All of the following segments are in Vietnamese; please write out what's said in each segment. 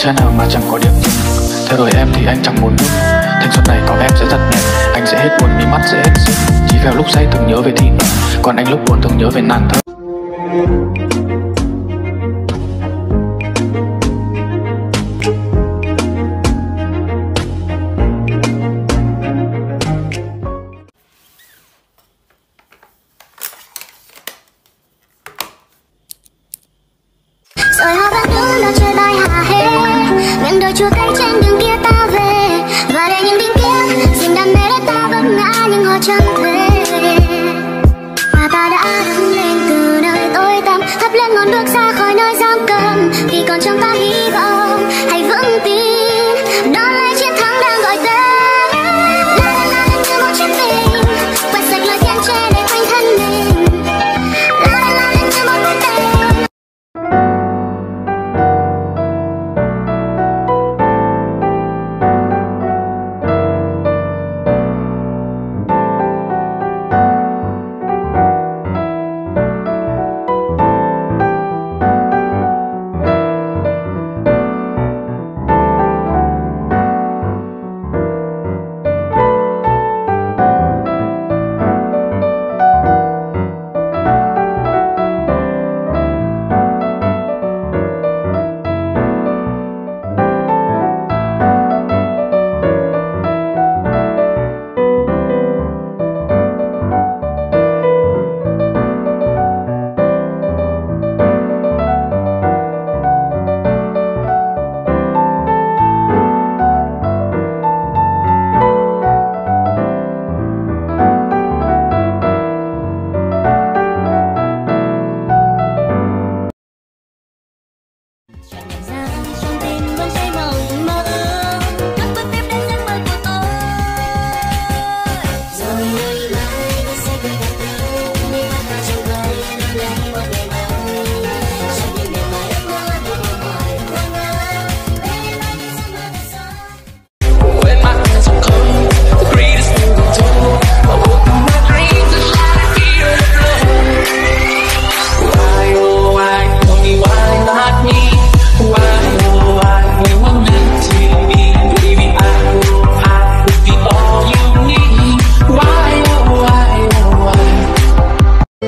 xe nào mà chẳng có điểm dừng. Theo đuổi em thì anh chẳng muốn dừng. Thanh xuân này có em sẽ thật đẹp. Anh sẽ hết buồn, mí mắt sẽ hết sưng. Chỉ vào lúc say thường nhớ về thì nở, còn anh lúc buồn thường nhớ về nàng thơ. Rồi hoa vàng đứng đó chơi bài hà hê, miệng đôi chua cay trên đường kia ta về, và để những đinh kia dìm đam mê để ta vấp ngã nhưng họ chẳng về. Và ta đã đứng lên từ nơi tối tăm, thắp lên ngọn đuốc ra khỏi nơi giam cầm, vì còn trong ta hy vọng. Hãy vững tin đón lấy chiến thắng đang gọi tên. La la lên như một chiếc bình, quét sạch lời thiên che để quanh thân mình. La la lên như một mũi tên.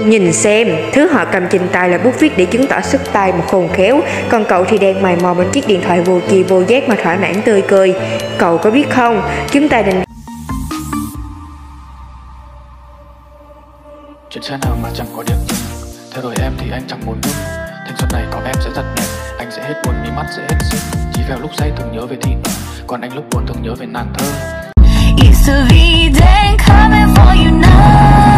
Nhìn xem, thứ họ cầm trên tay là bút viết để chứng tỏ sức tay một khôn khéo, còn cậu thì đang mày mò bên chiếc điện thoại vô tri vô giác mà thỏa mãn tươi cười. Cậu có biết không, chúng ta định Chuyện xe nào mà chẳng có điểm dừng. Theo đuổi em thì anh chẳng muốn dừng. Thanh xuân này có em sẽ thật đẹp. Anh sẽ hết buồn, mí mắt sẽ hết sưng. Chỉ vào lúc say thường nhớ về thì nở, còn anh lúc buồn thường nhớ về nàng thơ. It's a V-Day coming for you now.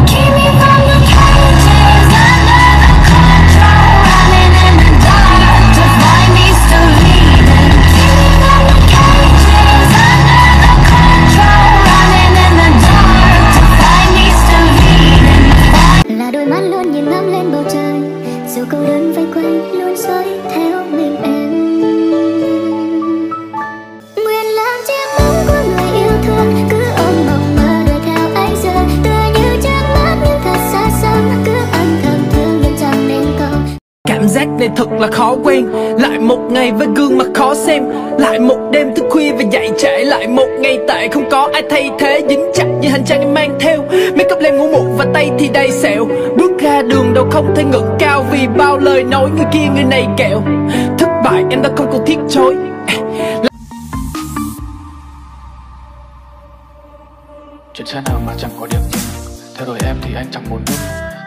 Keep me from the cages under the control, running in the dark to find me still leading. Keep me from the cages under the control, running in the dark to find me still leading. Là đôi mắt luôn nhìn ngắm lên bầu trời, dù câu đơn vây quanh luôn dõi theo mình em. Nguyện làm chiếc bóng của người yêu thương, cứ ôm mộng mơ đời theo anh giờ, tựa như chiếc mắt nhưng thật xa xăm, cứ âm thầm thương nhưng chẳng nên cầu. Cảm giác này thật là khó quen. Lại một ngày với gương mặt khó xem, lại một đêm thức khuya và dậy trễ, lại một ngày tệ không có ai thay thế, dính chặt như hành trang em mang theo. Make up lên ngủ muộn và tay thì đầy sẹo, bước ra đường đâu không thể ngẩng cao vì bao lời nói người kia người này kẹo. Thất bại em đã không còn thiết chối. Chuyện xe nào mà chẳng có điểm dừng. Theo đuổi em thì anh chẳng muốn dừng.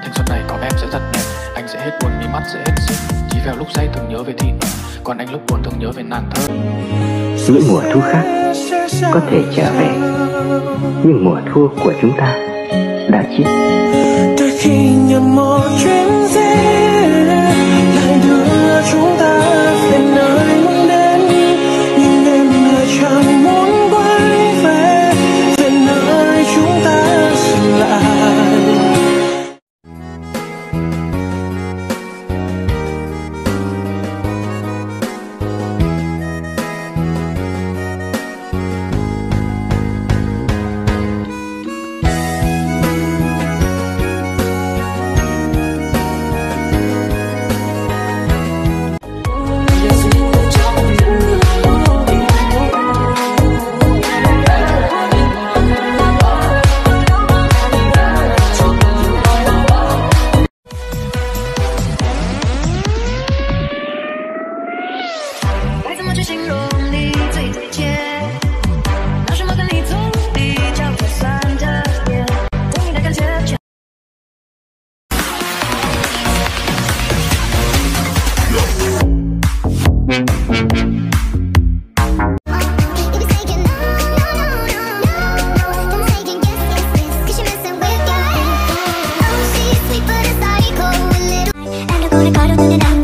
Thanh xuân này có em sẽ thật đẹp. Anh sẽ hết buồn, mí mắt sẽ hết sưng. Chỉ vào lúc say thường nhớ về thì nở, còn anh lúc buồn thường nhớ về nàng thơ. Những mùa thu khác có thể trở về, nhưng mùa thu của chúng ta đã chết. Đôi khi nhận một chuyến xe lại đưa chúng ta về nơi muốn đến, nhưng em lại chẳng muốn quay về, về nơi chúng ta dừng lại. từ từ từ từ